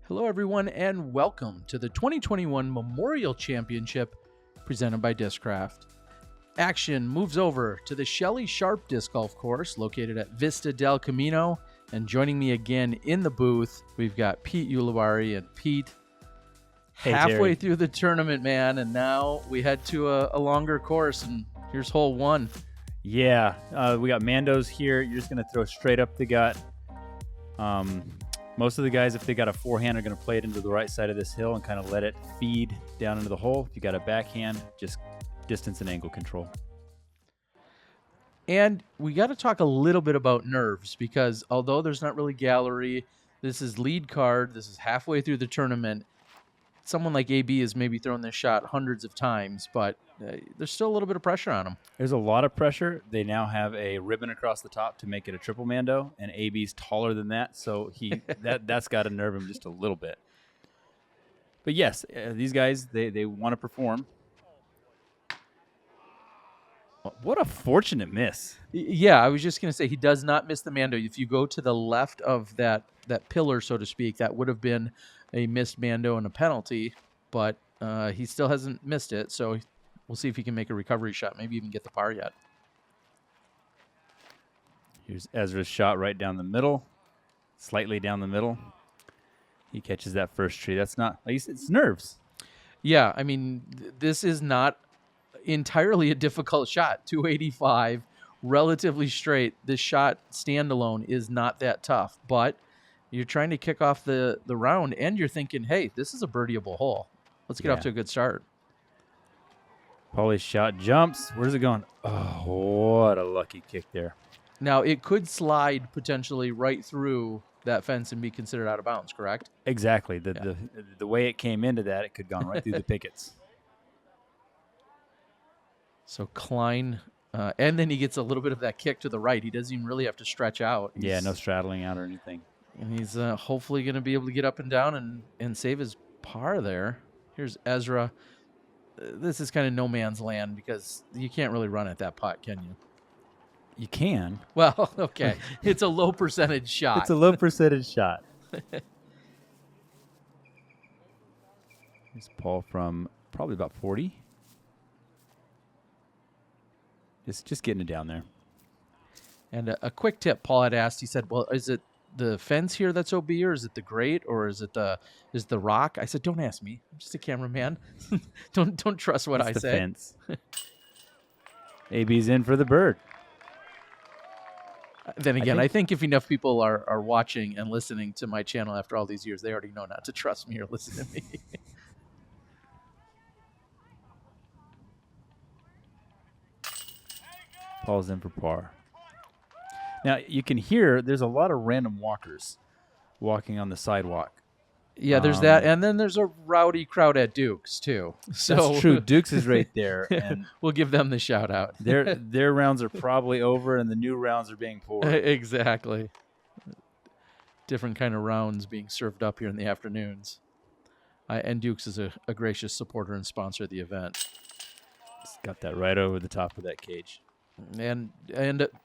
Hello, everyone, and welcome to the 2021 Memorial Championship presented by Discraft. Action moves over to the Shelly Sharpe Disc Golf Course located at Vista del Camino. And joining me again in the booth, we've got Pete Ulibarri. And Pete, hey, halfway Terry. through the tournament, man, and now we head to a longer course, and here's hole one. Yeah, we got Mandos here. You're just going to throw straight up the gut. Most of the guys, if they got a forehand, are going to play it into the right side of this hill and kind of let it feed down into the hole. If you got a backhand, just distance and angle control. And we got to talk a little bit about nerves, because although there's not really gallery, this is lead card, this is halfway through the tournament. Someone like AB has maybe thrown this shot hundreds of times, but there's still a little bit of pressure on him. There's a lot of pressure. They now have a ribbon across the top to make it a triple Mando, and AB's taller than that, so that's got to nerve him just a little bit. But yes, these guys, they want to perform. What a fortunate miss. Yeah, I was just going to say, he does not miss the Mando. If you go to the left of that pillar, so to speak, that would have been a missed Mando and a penalty, but he still hasn't missed it, so we'll see if he can make a recovery shot, maybe even get the par yet. Here's Ezra's shot right down the middle, slightly down the middle. He catches that first tree. That's not, it's nerves. Yeah, I mean, this is not entirely a difficult shot. 285, relatively straight. This shot standalone is not that tough, but you're trying to kick off the round, and you're thinking, hey, this is a birdieable hole. Let's get off to a good start. Paulie's shot jumps. Where's it going? Oh, what a lucky kick there. Now, it could slide potentially right through that fence and be considered out of bounds, correct? Exactly. The way it came into that, it could have gone right through the pickets. So Klein, and then he gets a little bit of that kick to the right. He doesn't even really have to stretch out. Yeah, no straddling out or anything. And he's hopefully going to be able to get up and down and save his par there. Here's Ezra. This is kind of no man's land because you can't really run at that putt, can you? You can. Well, okay. It's a low percentage shot. It's a low percentage shot. Here's Paul from probably about 40. Just getting it down there. And a quick tip Paul had asked, he said, well, is it the fence here that's OB, or is it the grate, or is the rock? I said, don't ask me. I'm just a cameraman. don't trust what I say. Fence. AB's in for the bird. Then again, I think if enough people are watching and listening to my channel after all these years, they already know not to trust me or listen to me. Paul's in for par. Now, you can hear there's a lot of random walkers walking on the sidewalk. Yeah, there's that. And then there's a rowdy crowd at Duke's, too. So that's true. Duke's is right there. And we'll give them the shout out. Their rounds are probably over, and the new rounds are being poured. Exactly. Different kind of rounds being served up here in the afternoons. And Duke's is a gracious supporter and sponsor of the event. Just got that right over the top of that cage. And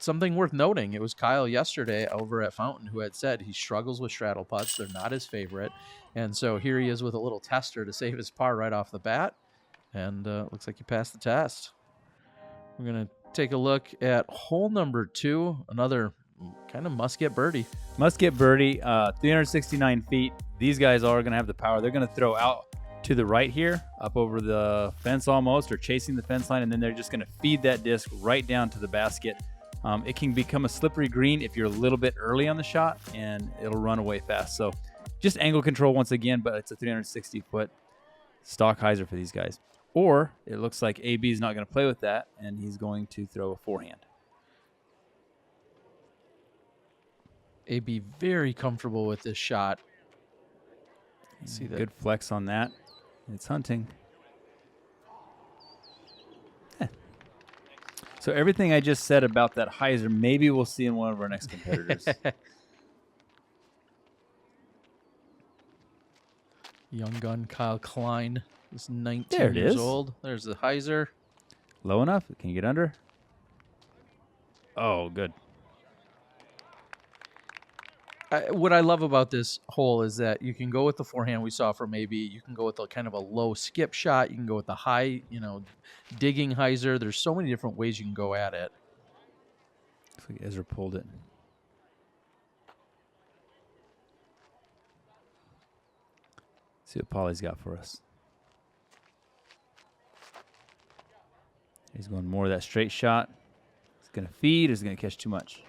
something worth noting, it was Kyle yesterday over at Fountain who had said he struggles with straddle putts. They're not his favorite. And so here he is with a little tester to save his par right off the bat. And looks like he passed the test. We're going to take a look at hole number 2, another kind of must-get birdie. Must-get birdie, 369 feet. These guys are going to have the power. They're going to throw out to the right here, up over the fence almost, or chasing the fence line, and then they're just going to feed that disc right down to the basket. It can become a slippery green if you're a little bit early on the shot, and it'll run away fast. So just angle control once again, but it's a 360-foot stock hyzer for these guys. Or it looks like AB is not going to play with that, and he's going to throw a forehand. AB very comfortable with this shot. See that. Good flex on that. It's hunting. So everything I just said about that hyzer, maybe we'll see in one of our next competitors. Young gun Kyle Klein is 19 There it years is. old. There's the hyzer. Low enough? Can you get under? Oh, good. What I love about this hole is that you can go with the forehand we saw from AB. You can go with a kind of a low skip shot. You can go with the high, digging hyzer. There's so many different ways you can go at it. Looks like Ezra pulled it. See what Polly's got for us. He's going more of that straight shot. It's going to feed or is it going to catch too much?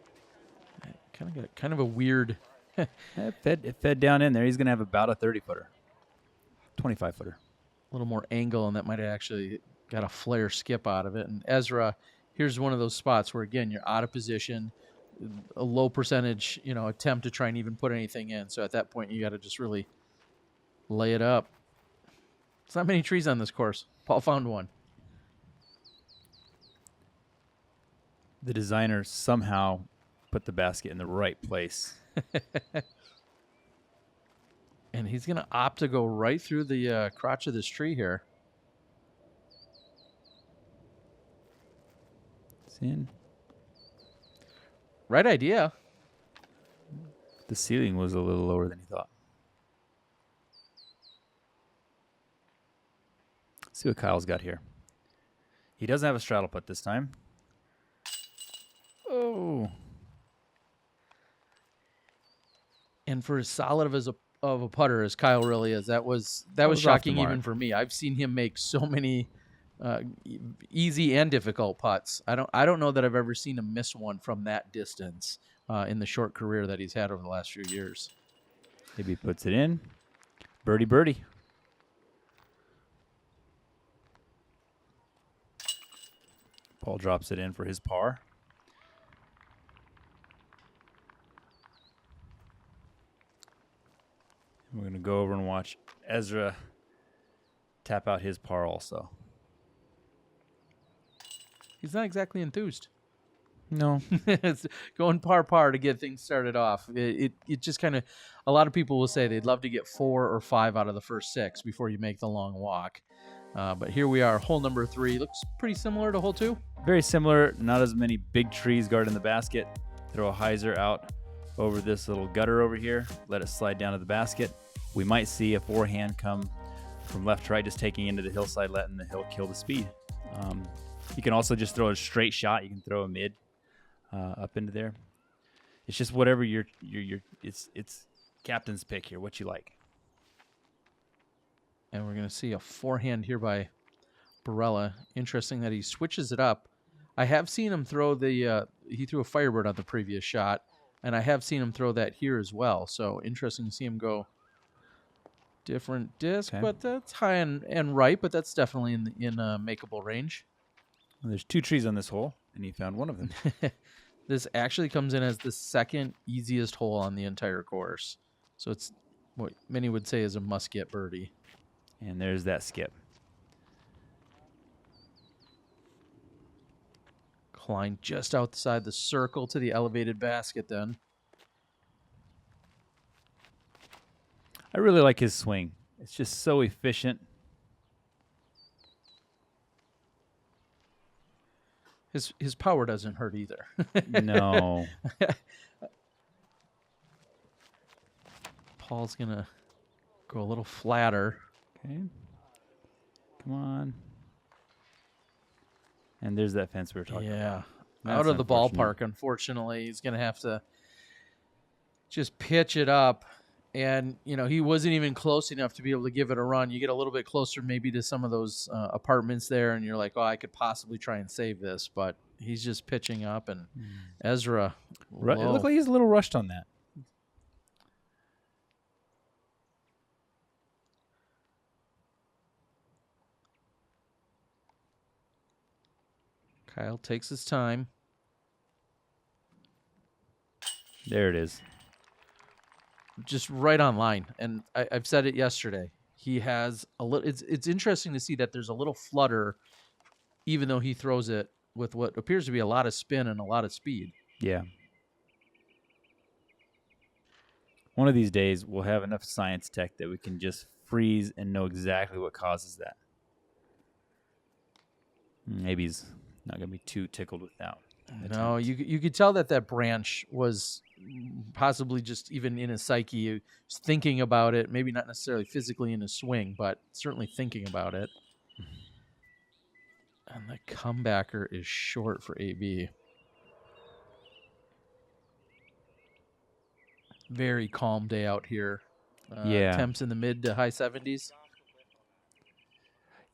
Kind of a weird. It fed down in there. He's going to have about a 30-footer, 25-footer. A little more angle, and that might have actually got a flare skip out of it. And Ezra, here's one of those spots where, again, you're out of position, a low percentage, attempt to try and even put anything in. So at that point, you got to just really lay it up. There's not many trees on this course. Paul found one. The designer somehow put the basket in the right place. And he's going to opt to go right through the crotch of this tree here. It's in. Right idea. The ceiling was a little lower than he thought. Let's see what Kyle's got here. He doesn't have a straddle putt this time. Oh. And for as solid of a putter as Kyle really is, that was shocking even for me. I've seen him make so many easy and difficult putts. I don't know that I've ever seen him miss one from that distance in the short career that he's had over the last few years. Maybe he puts it in. Birdie, birdie. Paul drops it in for his par. We're going to go over and watch Ezra tap out his par also. He's not exactly enthused. No. It's going par to get things started off. It just kind of, a lot of people will say they'd love to get 4 or 5 out of the first 6 before you make the long walk. But here we are, hole number 3. Looks pretty similar to hole 2. Very similar. Not as many big trees guarding the basket. Throw a hyzer out over this little gutter over here. Let it slide down to the basket. We might see a forehand come from left to right, just taking into the hillside, letting the hill kill the speed. You can also just throw a straight shot. You can throw a mid up into there. It's just whatever it's captain's pick here, what you like. And we're going to see a forehand here by Barela. Interesting that he switches it up. I have seen him throw he threw a Firebird on the previous shot, and I have seen him throw that here as well. So interesting to see him go different disc, okay. But that's high and right, but that's definitely in makeable range. Well, there's 2 trees on this hole, and he found one of them. This actually comes in as the second easiest hole on the entire course. So it's what many would say is a must-get birdie. And there's that skip. Klein just outside the circle to the elevated basket then. I really like his swing. It's just so efficient. His power doesn't hurt either. No. Paul's going to go a little flatter. Okay. Come on. And there's that fence we were talking about. Yeah. Out of the ballpark, unfortunately. He's going to have to just pitch it up. And, he wasn't even close enough to be able to give it a run. You get a little bit closer maybe to some of those apartments there, and you're like, oh, I could possibly try and save this. But he's just pitching up, and Ezra. It looked like he's a little rushed on that. Kyle takes his time. There it is. Just right on line. And I've said it yesterday. He has a little. It's interesting to see that there's a little flutter, even though he throws it with what appears to be a lot of spin and a lot of speed. Yeah. One of these days, we'll have enough science tech that we can just freeze and know exactly what causes that. Maybe he's not going to be too tickled with that. No, you could tell that branch was possibly just even in his psyche, just thinking about it. Maybe not necessarily physically in his swing, but certainly thinking about it. And the comebacker is short for AB. Very calm day out here. Temps in the mid to high 70s.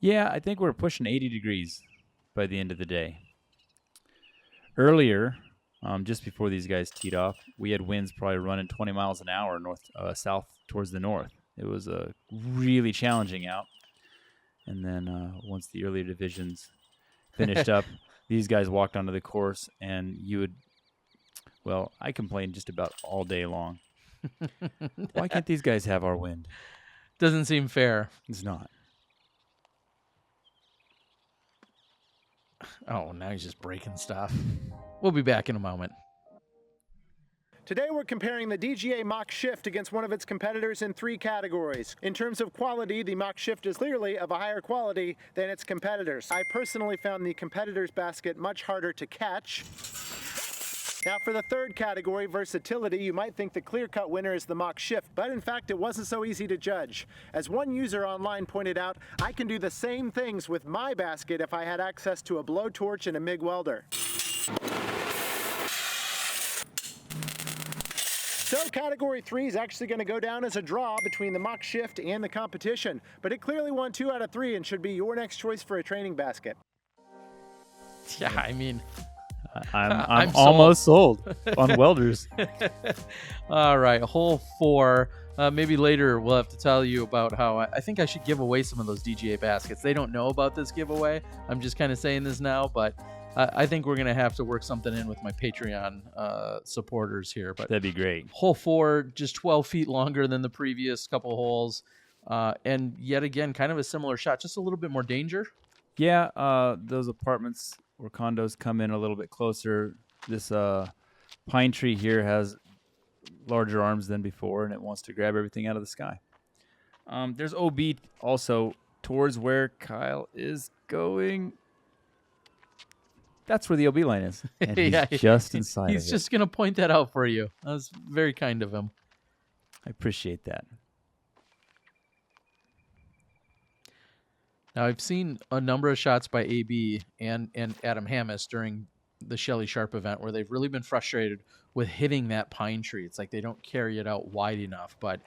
Yeah, I think we're pushing 80 degrees by the end of the day. Earlier, just before these guys teed off, we had winds probably running 20 miles an hour south towards the north. It was really challenging out. And then once the earlier divisions finished up, these guys walked onto the course, and I complained just about all day long. Why can't these guys have our wind? Doesn't seem fair. It's not. Oh, now he's just breaking stuff. We'll be back in a moment. Today we're comparing the DGA Mach Shift against one of its competitors in 3 categories. In terms of quality, the Mach Shift is clearly of a higher quality than its competitors. I personally found the competitor's basket much harder to catch. Now for the third category, versatility, you might think the clear-cut winner is the Mach Shift, but in fact it wasn't so easy to judge. As one user online pointed out, I can do the same things with my basket if I had access to a blowtorch and a MIG welder. So category 3 is actually going to go down as a draw between the Mach Shift and the competition, but it clearly won 2 out of 3 and should be your next choice for a training basket. Yeah, I mean... I'm almost sold on welders. All right, hole 4. Maybe later we'll have to tell you about how I think I should give away some of those DGA baskets. They don't know about this giveaway. I'm just kind of saying this now, but I think we're going to have to work something in with my Patreon supporters here. But that'd be great. Hole 4, just 12 feet longer than the previous couple holes. And yet again, kind of a similar shot, just a little bit more danger. Yeah, those apartments or condos come in a little bit closer. This pine tree here has larger arms than before, and it wants to grab everything out of the sky. There's OB also towards where Kyle is going. That's where the OB line is. And he's just inside of it. He's just going to point that out for you. That was very kind of him. I appreciate that. Now, I've seen a number of shots by AB and Adam Hammis during the Shelly Sharpe event where they've really been frustrated with hitting that pine tree. It's like they don't carry it out wide enough. But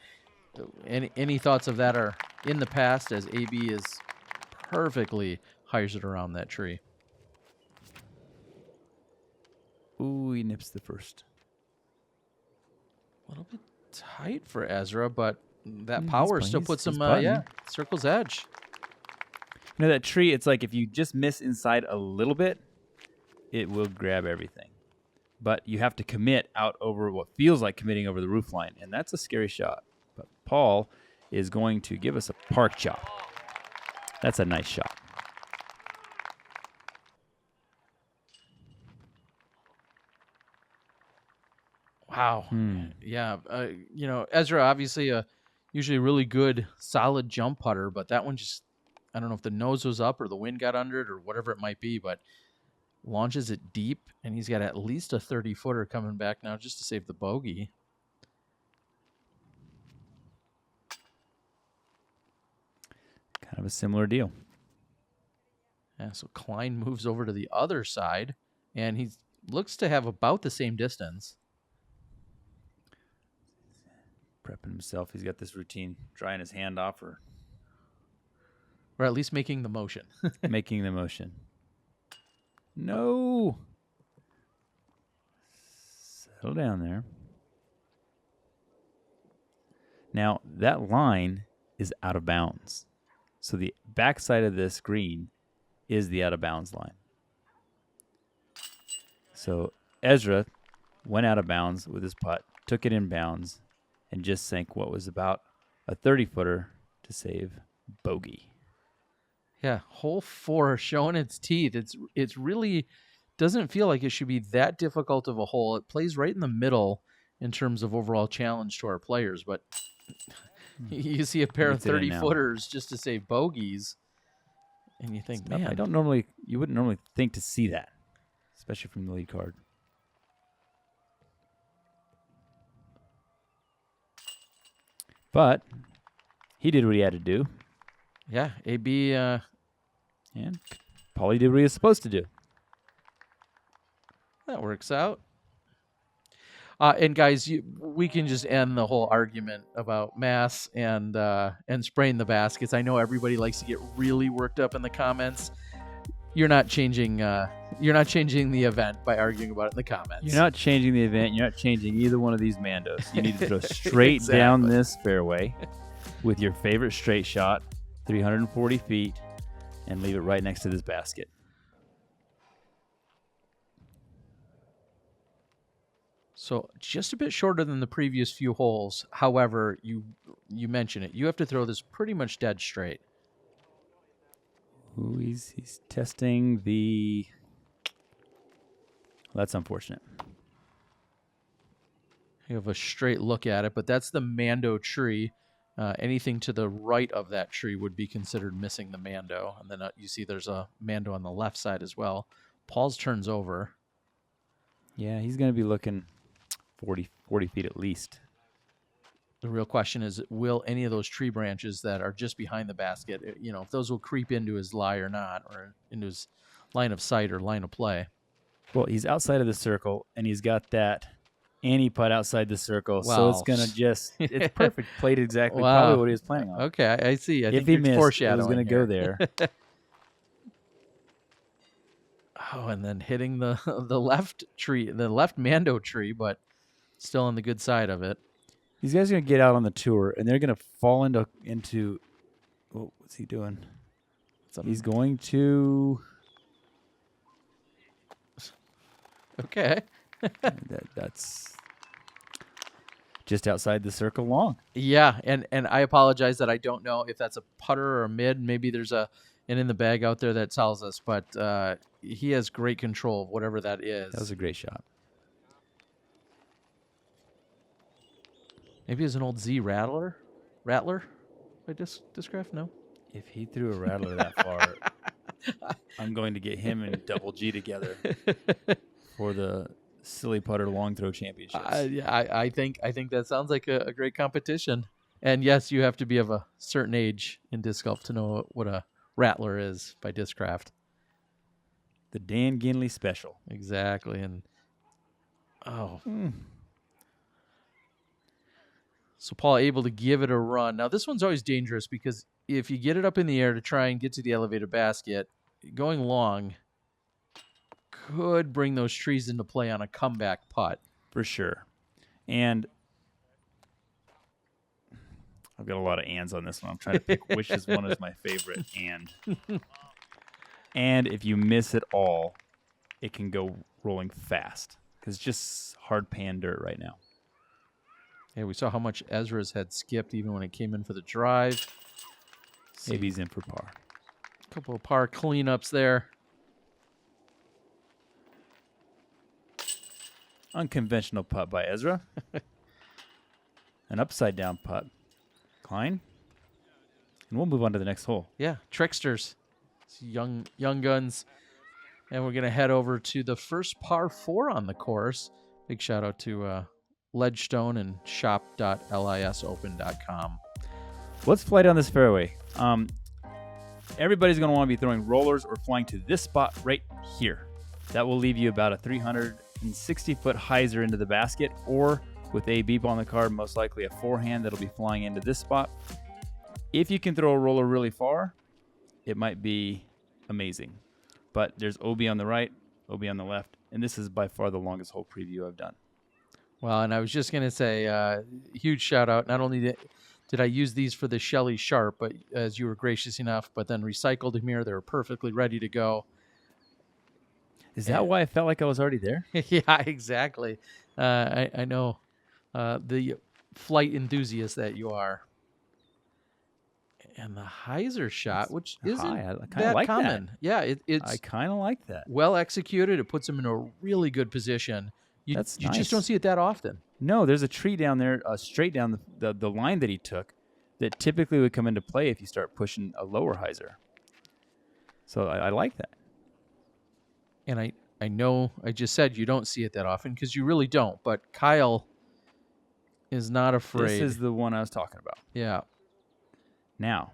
any thoughts of that are in the past, as AB is perfectly hires it around that tree. Ooh, he nips the first. A little bit tight for Ezra, but that power still puts him, circle's edge. You know, that tree, it's like if you just miss inside a little bit, it will grab everything. But you have to commit out over what feels like committing over the roof line, and that's a scary shot. But Paul is going to give us a park chop. That's a nice shot. Wow. Yeah. Ezra, obviously usually a really good, solid jump putter, but that one just, I don't know if the nose was up or the wind got under it or whatever it might be, but launches it deep, and he's got at least a 30-footer coming back now just to save the bogey. Kind of a similar deal. Yeah, so Klein moves over to the other side, and he looks to have about the same distance. Prepping himself. He's got this routine, drying his hand off or at least making the motion. Making the motion. No. Settle down there. Now, that line is out of bounds. So the backside of this green is the out of bounds line. So Ezra went out of bounds with his putt, took it in bounds, and just sank what was about a 30-footer to save bogey. Yeah, hole 4 showing its teeth. It's really doesn't feel like it should be that difficult of a hole. It plays right in the middle in terms of overall challenge to our players, but you see a pair of 30-footers just to save bogeys, and you think, man, you wouldn't normally think to see that. especially from the lead card. But he did what he had to do. Yeah, AB. And Paulie did what he was supposed to do. That works out. And guys, we can just end the whole argument about mass and spraying the baskets. I know everybody likes to get really worked up in the comments. You're not changing. You're not changing the event by arguing about it in the comments. You're not changing the event. You're not changing either one of these Mandos. You need to throw straight Exactly. down this fairway with your favorite straight shot, 340 feet, and leave it right next to this basket. So just a bit shorter than the previous few holes. However, you mentioned it. You have to throw this pretty much dead straight. Ooh, he's testing the... Well, that's unfortunate. You have a straight look at it, but that's the Mando tree. Anything to the right of that tree would be considered missing the Mando. And then you see there's a Mando on the left side as well. Paul's turns over. Yeah, he's going to be looking 40 feet at least. The real question is, will any of those tree branches that are just behind the basket, if those will creep into his lie or not, or into his line of sight or line of play? Well, he's outside of the circle, and he's got that anti-putt outside the circle, so Wow. it's going to it's perfect. Played exactly Wow. probably what he was planning on. Okay, I see. I If think he you're missed, it foreshadowing was going to here. go there. Oh, and then hitting the left tree, the left Mando tree, but still on the good side of it. These guys are going to get out on the tour, and they're going to fall into oh, what's he doing? He's going to... Okay. That's just outside the circle long. Yeah, and I apologize that I don't know if that's a putter or a mid. Maybe there's an in the bag out there that tells us, but he has great control of whatever that is. That was a great shot. Maybe it's an old Z Rattler by Discraft? No? If he threw a rattler that far, I'm going to get him and Double G together for the Silly Putter Long Throw Championships. I think that sounds like a great competition. And yes, you have to be of a certain age in disc golf to know what a Rattler is by Discraft. The Dan Ginley Special. Exactly. And so Paul able to give it a run. Now this one's always dangerous because if you get it up in the air to try and get to the elevated basket, going long could bring those trees into play on a comeback putt. For sure. And I've got a lot of ands on this one. I'm trying to pick which one is my favorite and. And if you miss it all, it can go rolling fast because it's just hard pan dirt right now. Yeah, we saw how much Ezra's had skipped even when it came in for the drive. Maybe he's in for par. A couple of par cleanups there. Unconventional putt by Ezra. An upside down putt. Klein. And we'll move on to the next hole. Yeah, tricksters. It's young guns. And we're going to head over to the first par 4 on the course. Big shout out to Ledgestone and shop.lisopen.com. Let's fly down this fairway. Everybody's going to want to be throwing rollers or flying to this spot right here. That will leave you about a 360-foot hyzer into the basket, or with a beep on the card, most likely a forehand that'll be flying into this spot. If you can throw a roller really far, it might be amazing. But there's OB on the right, OB on the left, and this is by far the longest hole preview I've done. Well, and I was just going to say, huge shout out. Not only did I use these for the Shelly Sharpe, but as you were gracious enough, but then recycled them here. They were perfectly ready to go. Is that why I felt like I was already there? Yeah, exactly. I know the flight enthusiast that you are. And the hyzer shot, which isn't that like common. That. Yeah, it's I kind of like that. Well executed. It puts him in a really good position. You That's just nice. don't see it that often. No, there's a tree down there, straight down the line that he took, that typically would come into play if you start pushing a lower hyzer. So I like that. And I know I just said you don't see it that often because you really don't, but Kyle is not afraid. This is the one I was talking about. Yeah. Now,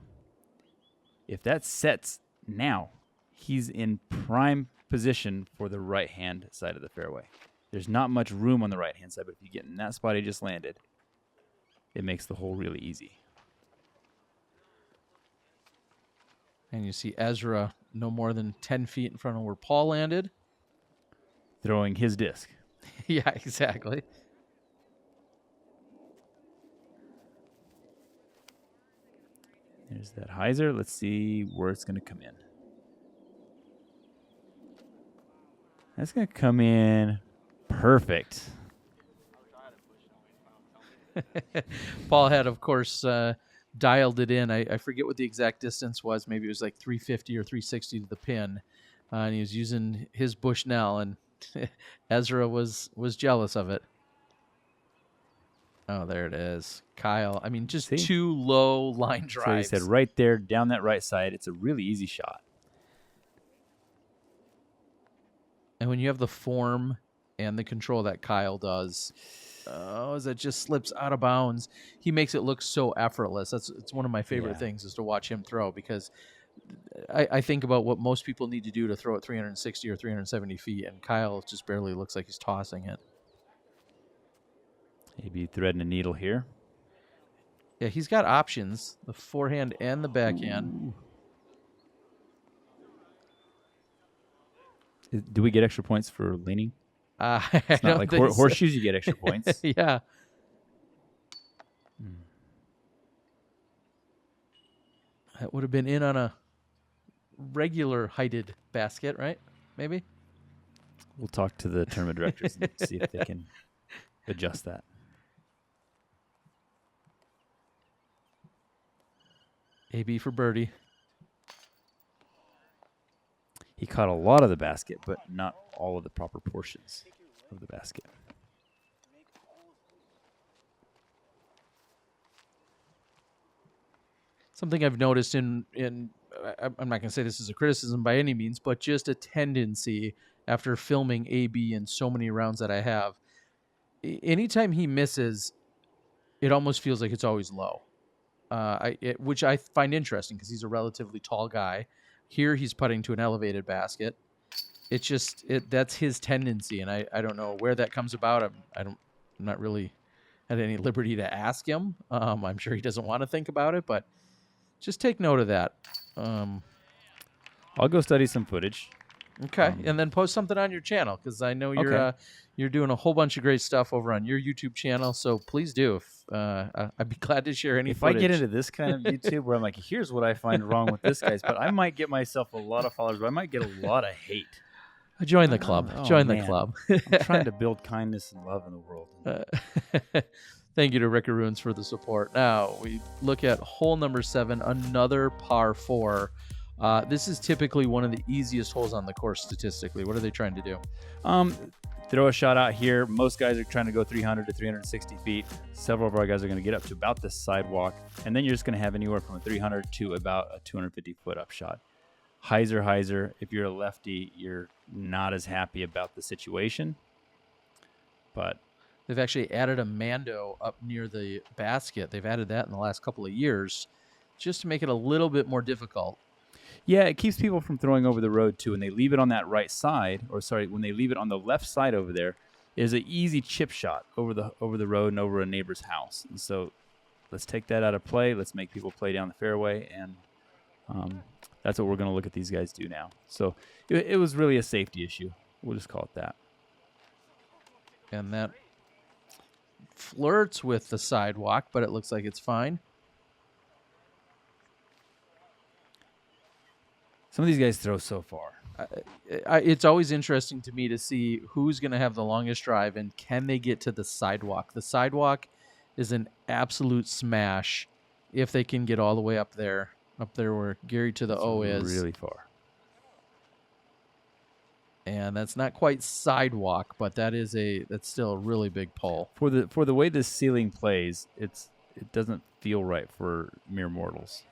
if that sets now, he's in prime position for the right-hand side of the fairway. There's not much room on the right-hand side, but if you get in that spot he just landed, it makes the hole really easy. And you see Ezra no more than 10 feet in front of where Paul landed. Throwing his disc. Yeah, exactly. There's that hyzer. Let's see where it's going to come in. That's going to come in perfect. Paul had, of course, dialed it in. I forget what the exact distance was. Maybe it was like 350 or 360 to the pin. And he was using his Bushnell, and Ezra was jealous of it. Oh, there it is. Kyle. I mean, just See? 2 low line drives. So he said right there, down that right side. It's a really easy shot. And when you have the form and the control that Kyle does, as it just slips out of bounds, he makes it look so effortless. It's one of my favorite things is to watch him throw, because I think about what most people need to do to throw at 360 or 370 feet, and Kyle just barely looks like he's tossing it. Maybe threading a needle here. Yeah, he's got options, the forehand and the backhand. Do we get extra points for leaning? I It's not don't like think so. horseshoes, you get extra points. Yeah. That would have been in on a regular heighted basket, right? Maybe? We'll talk to the tournament directors and see if they can adjust that. AB for birdie. He caught a lot of the basket, but not all of the proper portions of the basket. Something I've noticed I'm not going to say this is a criticism by any means, but just a tendency after filming AB in so many rounds that I have. Anytime he misses, it almost feels like it's always low, which I find interesting because he's a relatively tall guy. Here he's putting to an elevated basket. It's just that's his tendency, and I don't know where that comes about. I'm not really at any liberty to ask him. I'm sure he doesn't want to think about it, but just take note of that. I'll go study some footage. Okay, and then post something on your channel, because I know you're doing a whole bunch of great stuff over on your YouTube channel. So please do. I'd be glad to share any. If footage. I get into this kind of YouTube where I'm like, here's what I find wrong with this guy's, but I might get myself a lot of followers, but I might get a lot of hate. Join the club. Oh, Join man. the club. I'm trying to build kindness and love in the world. Thank you to Rickaroons for the support. Now we look at hole number 7, another par 4. This is typically one of the easiest holes on the course statistically. What are they trying to do? Throw a shot out here. Most guys are trying to go 300 to 360 feet. Several of our guys are going to get up to about this sidewalk, and then you're just going to have anywhere from a 300 to about a 250-foot up shot. Hyzer. If you're a lefty, you're not as happy about the situation, but They've actually added a Mando up near the basket. They've added that in the last couple of years just to make it a little bit more difficult. yeah, it keeps people from throwing over the road too. When they leave it on that right side, when they leave it on the left side over there, is an easy chip shot over the road and over a neighbor's house. And so let's take that out of play. Let's make people play down the fairway, and that's what we're going to look at these guys do now. So it was really a safety issue. We'll just call it that. And that flirts with the sidewalk, but it looks like it's fine. Some of these guys throw so far. It's always interesting to me to see who's going to have the longest drive and can they get to the sidewalk. The sidewalk is an absolute smash if they can get all the way up there where Gary to the O is. Really far. And that's not quite sidewalk, but that's still a really big pull. For the way this ceiling plays, it doesn't feel right for mere mortals.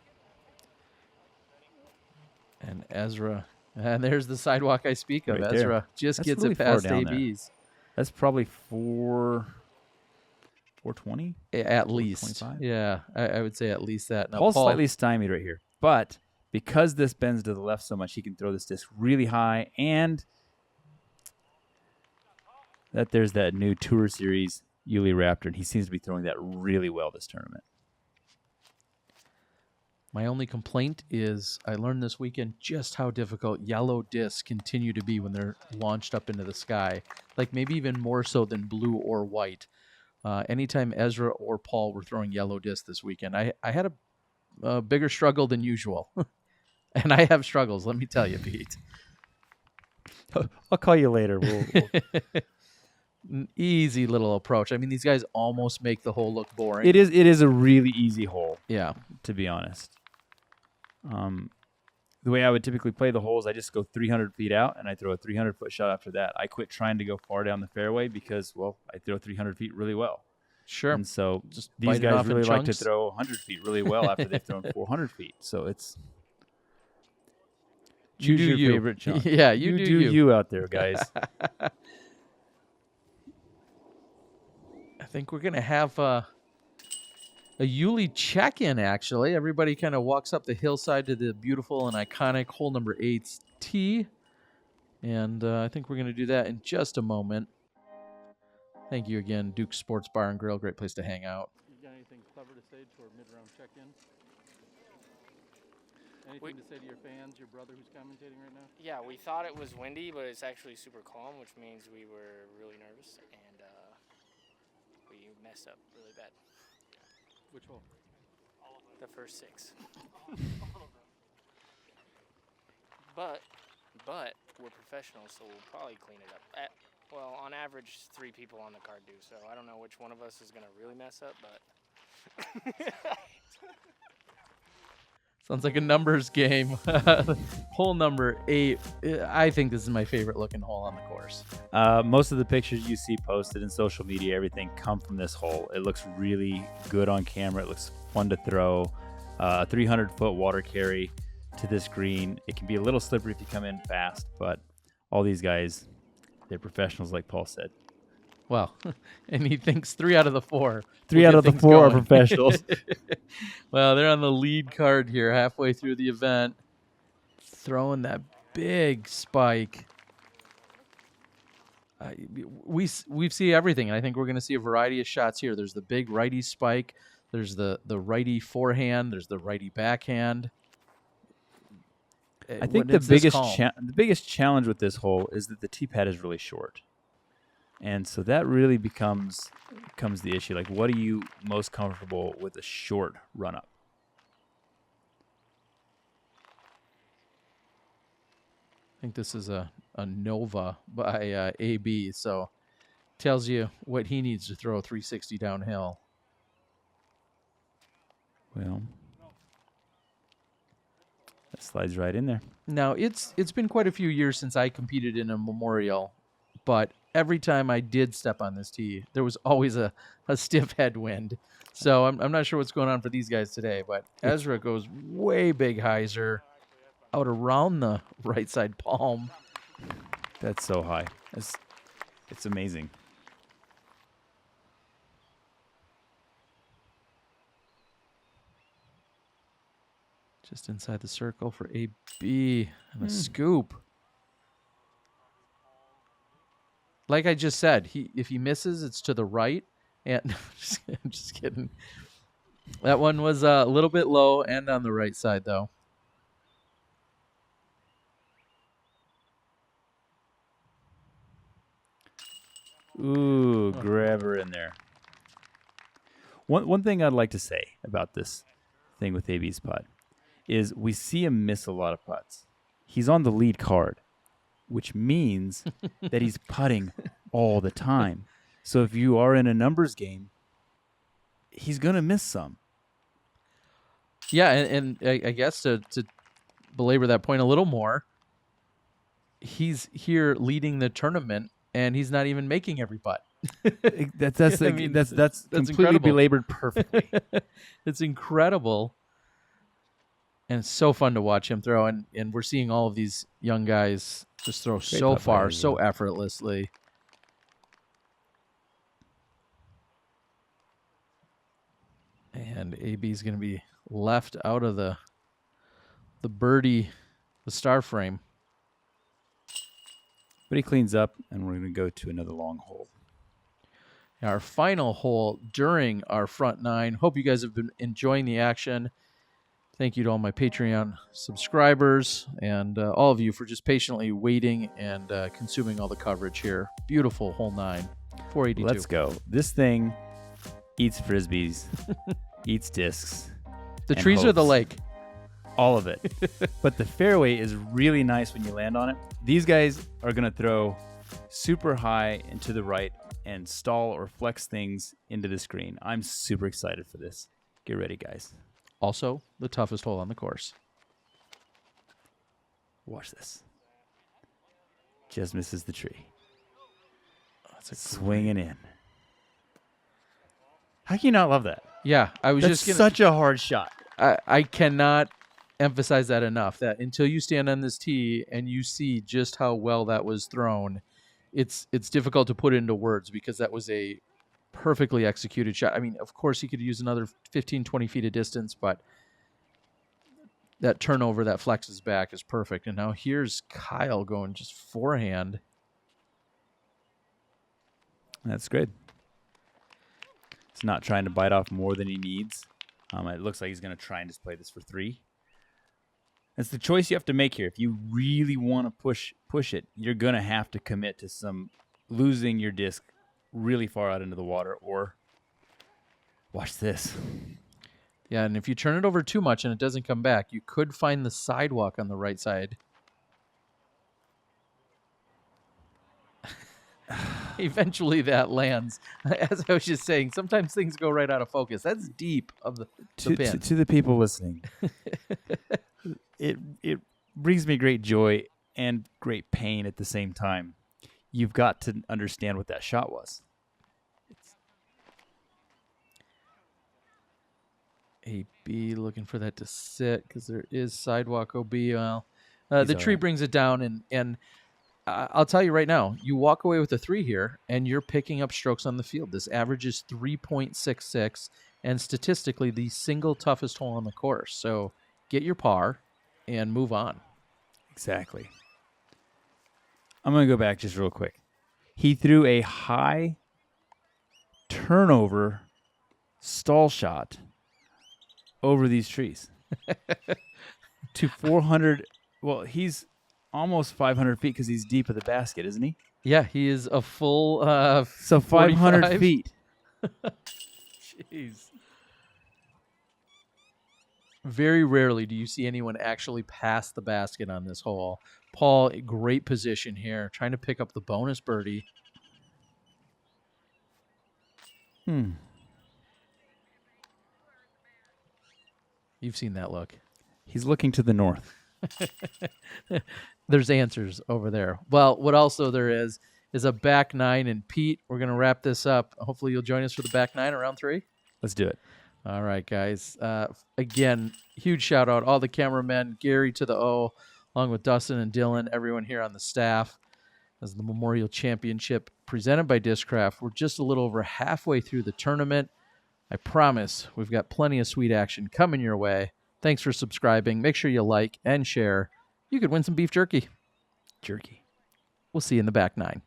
And Ezra And there's the sidewalk I speak of. Right there. Ezra just That's gets really it far past down there. AB's. That's probably 420? At least. 425? Yeah, I would say at least that. Now, Paul's Paul, slightly stymied right here. But because this bends to the left so much, he can throw this disc really high. And there's that new Tour Series Ulibarri, and he seems to be throwing that really well this tournament. my only complaint is I learned this weekend just how difficult yellow discs continue to be when they're launched up into the sky. Like maybe even more so than blue or white. Anytime Ezra or Paul were throwing yellow discs this weekend, I had a bigger struggle than usual. And I have struggles, let me tell you, Pete. I'll call you later. We'll An easy little approach. I mean, these guys almost make the hole look boring. It is a really easy hole, Yeah. to be honest. The way I would typically play the holes, I just go 300 feet out, and I throw a 300-foot shot after that. I quit trying to go far down the fairway because, well, I throw 300 feet really well. Sure. And so Just these bite it guys off in really like to chunks. throw 100 feet really well after they've thrown 400 feet. So it's You choose do your you. favorite chunk. Yeah, you do you out there, guys. I think we're going to have a Yuli check-in, actually. Everybody kind of walks up the hillside to the beautiful and iconic hole number 8's tee. And I think we're going to do that in just a moment. Thank you again, Duke Sports Bar and Grill. Great place to hang out. You got anything clever to say to our mid-round check-in? Anything to say to your fans, your brother who's commentating right now? Yeah, we thought it was windy, but it's actually super calm, which means we were really nervous, and we messed up really bad. Which hole? The first 6. But we're professionals, so we'll probably clean it up. Well, on average, 3 people on the card do, so I don't know which one of us is going to really mess up, but... Sounds like a numbers game. Hole number 8. I think this is my favorite looking hole on the course. Most of the pictures you see posted in social media, everything come from this hole. It looks really good on camera. It looks fun to throw. 300-foot water carry to this green. It can be a little slippery if you come in fast, but all these guys, they're professionals, like Paul said. Well, and he thinks 3 out of the 4. 3 will out get of the things 4 are going. professionals. Well, they're on the lead card here, halfway through the event, throwing that big spike. We see everything, and I think we're going to see a variety of shots here. There's the big righty spike. There's the righty forehand. There's the righty backhand. I think the biggest challenge with this hole is that the tee pad is really short. And so that really becomes the issue. Like, what are you most comfortable with a short run-up? I think this is a Nova by AB, so tells you what he needs to throw 360 downhill. Well, that slides right in there. Now, it's been quite a few years since I competed in a Memorial, but every time I did step on this tee, there was always a stiff headwind. So I'm not sure what's going on for these guys today, but Ezra goes way big hyzer out around the right side palm. That's so high. It's amazing. Just inside the circle for AB and a scoop. Like I just said, if he misses, it's to the right. And I'm just kidding. That one was a little bit low and on the right side, though. Ooh, grab her in there. One thing I'd like to say about this thing with AB's putt is we see him miss a lot of putts. He's on the lead card, which means that he's putting all the time. So if you are in a numbers game, he's going to miss some. Yeah, and I guess to belabor that point a little more, he's here leading the tournament, and he's not even making every putt. That's I mean, that's that's completely incredible. belabored perfectly. It's incredible. And it's so fun to watch him throw. And we're seeing all of these young guys just throw so putt by far, Ezra. so effortlessly. And AB is going to be left out of the birdie, the star frame. But he cleans up, and we're going to go to another long hole. Our final hole during our front nine. Hope you guys have been enjoying the action. Thank you to all my Patreon subscribers and all of you for just patiently waiting and consuming all the coverage here. Beautiful hole 9, 482. Let's go. This thing eats frisbees, eats discs. The and trees are the hopes. lake. All of it. But the fairway is really nice when you land on it. These guys are going to throw super high and to the right and stall or flex things into the screen. I'm super excited for this. Get ready, guys. Also, the toughest hole on the course. Watch this. Just misses the tree. That's a Swinging in. How can you not love that? Yeah, I was That's just going such a hard shot. I cannot emphasize that enough, that until you stand on this tee and you see just how well that was thrown, it's difficult to put into words because that was a perfectly executed shot. I mean, of course, he could use another 15, 20 feet of distance, but that turnover that flexes back is perfect. And now here's Kyle going just forehand. That's good. He's not trying to bite off more than he needs. It looks like he's going to try and just play this for 3. It's the choice you have to make here. If you really want to push it, you're going to have to commit to some losing your disc really far out into the water, or watch this. Yeah, and if you turn it over too much and it doesn't come back, you could find the sidewalk on the right side. Eventually that lands. As I was just saying, sometimes things go right out of focus. That's deep of the pin. To the people listening, it brings me great joy and great pain at the same time. You've got to understand what that shot was. AB looking for that to sit because there is sidewalk OB. Well, the tree right. brings it down, and I'll tell you right now, you walk away with a 3 here, and you're picking up strokes on the field. This averages 3.66, and statistically the single toughest hole on the course. So get your par and move on. Exactly. I'm going to go back just real quick. He threw a high turnover stall shot over these trees to 400. Well, he's almost 500 feet because he's deep of the basket, isn't he? Yeah, he is a full So 500 45. feet. Jeez. Very rarely do you see anyone actually pass the basket on this hole. Paul, great position here, trying to pick up the bonus birdie. You've seen that look. He's looking to the north. There's answers over there. Well, what also there is a back 9. And Pete, we're going to wrap this up. Hopefully you'll join us for the back 9 around 3. Let's do it. All right, guys. Again, huge shout out all the cameramen, Gary to the O, along with Dustin and Dylan, everyone here on the staff, as the Memorial Championship presented by Discraft. We're just a little over halfway through the tournament. I promise we've got plenty of sweet action coming your way. Thanks for subscribing. Make sure you like and share. You could win some beef jerky. Jerky. We'll see you in the back 9.